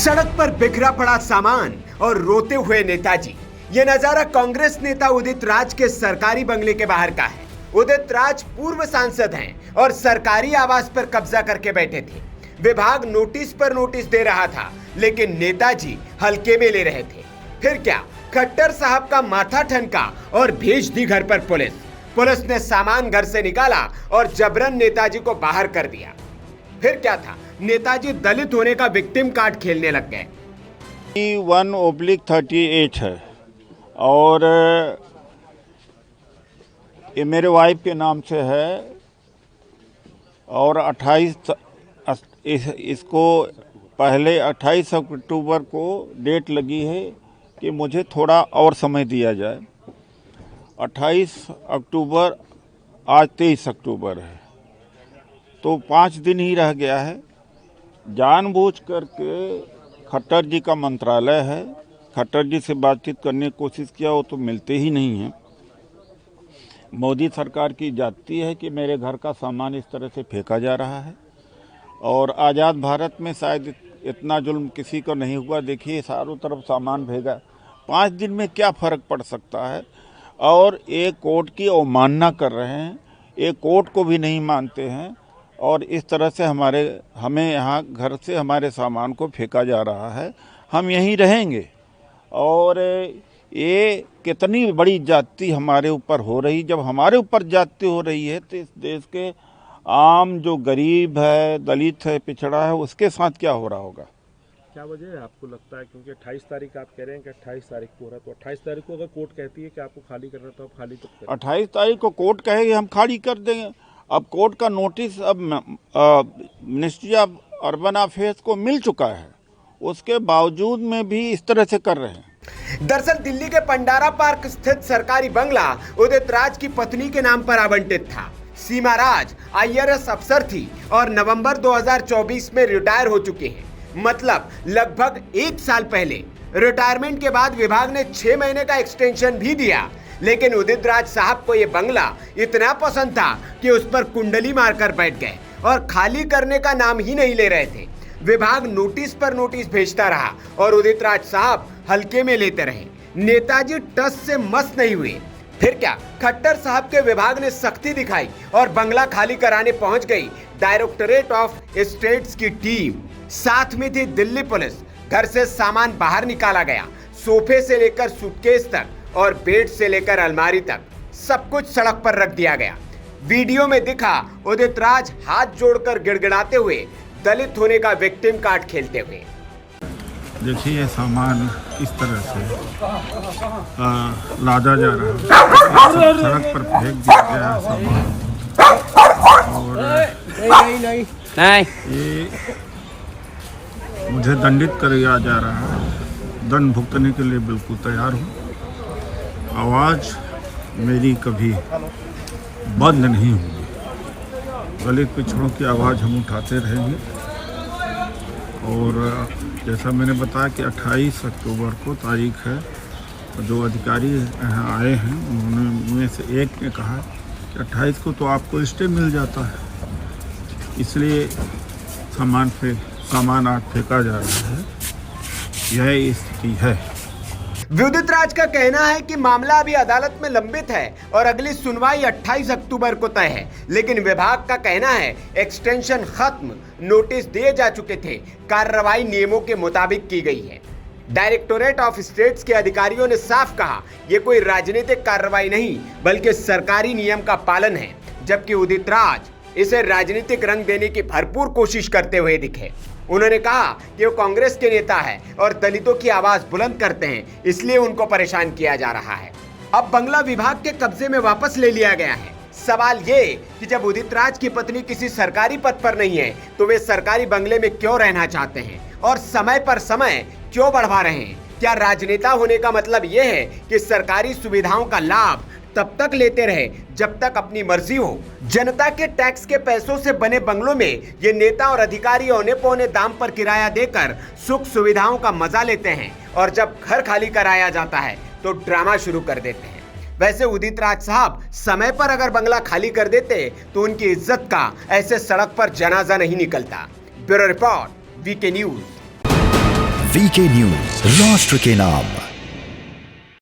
सड़क पर बिखरा पड़ा सामान और रोते हुए नेताजी। ये नजारा कांग्रेस नेता उदित राज के सरकारी बंगले के बाहर का है। उदित राज पूर्व सांसद हैं और सरकारी आवास पर कब्जा करके बैठे थे। विभाग नोटिस पर नोटिस दे रहा था, लेकिन नेताजी हल्के में ले रहे थे। फिर क्या, खट्टर साहब का माथा ठनका और भेज दी घर पर पुलिस। पुलिस ने सामान घर से निकाला और जबरन नेताजी को बाहर कर दिया। फिर क्या था, नेताजी दलित होने का विक्टिम कार्ड खेलने लग गए। 1/38 है और ये मेरे वाइफ के नाम से है और 28 इसको पहले 28 अक्टूबर को डेट लगी है कि मुझे थोड़ा और समय दिया जाए। 28 अक्टूबर, आज 23 अक्टूबर है, तो 5 दिन ही रह गया है। जानबूझ करके खट्टर जी का मंत्रालय है, खट्टर जी से बातचीत करने की कोशिश किया, वो तो मिलते ही नहीं हैं। मोदी सरकार की जाती है कि मेरे घर का सामान इस तरह से फेंका जा रहा है और आज़ाद भारत में शायद इतना जुल्म किसी को नहीं हुआ। देखिए, चारों तरफ सामान भेजा। 5 दिन में क्या फ़र्क पड़ सकता है? और एक कोर्ट की अवमानना कर रहे हैं, एक कोर्ट को भी नहीं मानते हैं और इस तरह से हमें यहाँ घर से हमारे सामान को फेंका जा रहा है। हम यहीं रहेंगे और ये कितनी बड़ी जाति हमारे ऊपर हो रही। जब हमारे ऊपर जाति हो रही है तो इस देश के आम जो गरीब है, दलित है, पिछड़ा है, उसके साथ क्या हो रहा होगा? क्या वजह है आपको लगता है? क्योंकि 28 तारीख आप कह रहे हैं कि 28 तारीख को हो रहा है, तो 28 तारीख को अगर कोर्ट कहती है कि आपको खाली करना, तो आप खाली कब करें? 28 तारीख को कोर्ट कहेगी हम खाली कर देंगे। अब कोर्ट का नोटिस अब मिनिस्ट्री ऑफ अर्बन अफेयर्स को मिल चुका है, उसके बावजूद में भी इस तरह से कर रहे हैं। दरअसल दिल्ली के पंडारा पार्क स्थित सरकारी बंगला उदित राज की पत्नी के नाम पर आवंटित था। सीमा राज IRS अफसर थी और नवंबर 2024 में रिटायर हो चुके हैं। मतलब लगभग 1 साल पहले। रिटायरमेंट के बाद विभाग ने 6 महीने का एक्सटेंशन भी दिया, लेकिन उदित राज साहब को यह बंगला इतना पसंद था कि उस पर कुंडली मारकर बैठ गए और खाली करने का नाम ही नहीं ले रहे थे। विभाग नोटिस पर नोटिस भेजता रहा और उदित राज साहब हल्के में लेते रहे। नेताजी टस से मस नहीं हुए। फिर क्या, खट्टर साहब के विभाग ने सख्ती दिखाई और बंगला खाली कराने पहुंच गई डायरेक्टोरेट ऑफ स्टेट्स की टीम। साथ में थी दिल्ली पुलिस। घर से सामान बाहर निकाला गया, सोफे से लेकर सूटकेस तक और बेड से लेकर अलमारी तक सब कुछ सड़क पर रख दिया गया। वीडियो में दिखा उदित राज हाथ जोड़कर गिड़गिड़ाते हुए दलित होने का विक्टिम कार्ड खेलते हुए। देखिए, ये सामान इस तरह से लादा जा रहा है, सड़क पर फेंक दिया गया है सामान और नहीं। ये मुझे दंडित कर दिया जा रहा है। दंड भुगतने के लिए बिल्कुल तैयार हूँ। आवाज़ मेरी कभी बंद नहीं होगी। दलित पिछड़ों की आवाज़ हम उठाते रहेंगे और जैसा मैंने बताया कि 28 अक्टूबर को तारीख है। जो अधिकारी यहाँ आए हैं उन्होंने में से एक ने कहा कि 28 को तो आपको स्टे मिल जाता है, इसलिए सामान आज फेंका जा रहा है। यह स्थिति है। उदित राज का कहना है कि मामला अभी अदालत में लंबित है और अगली सुनवाई 28 अक्टूबर को तय है, लेकिन विभाग का कहना है एक्सटेंशन खत्म, नोटिस दिए जा चुके थे, कार्रवाई नियमों के मुताबिक की गई है। डायरेक्टोरेट ऑफ स्टेट्स के अधिकारियों ने साफ कहा, यह कोई राजनीतिक कार्रवाई नहीं बल्कि सरकारी नियम का पालन है, जबकि उदित राज इसे राजनीतिक रंग देने की भरपूर कोशिश करते हुए दिखे। उन्होंने कहा कि वो कांग्रेस के नेता है और दलितों की आवाज बुलंद करते हैं, इसलिए उनको परेशान किया जा रहा है। अब बंगला विभाग के कब्जे में वापस ले लिया गया है। सवाल ये कि जब उदित राज की पत्नी किसी सरकारी पद पर नहीं है तो वे सरकारी बंगले में क्यों रहना चाहते हैं और समय पर समय क्यों बढ़वा रहे हैं? क्या राजनेता होने का मतलब यह है कि सरकारी सुविधाओं का लाभ तब तक लेते रहे जब तक अपनी मर्जी हो? जनता के टैक्स के पैसों से बने बंगलों में ये नेता और अधिकारी औने पौने दाम पर किराया देकर सुख सुविधाओं का मजा लेते हैं और जब घर खाली कराया जाता है तो ड्रामा शुरू कर देते हैं। वैसे उदित राज साहब समय पर अगर बंगला खाली कर देते तो उनकी इज्जत का ऐसे सड़क पर जनाजा नहीं निकलता। Bureau report, VK news. VK news, राष्ट्र के नाम।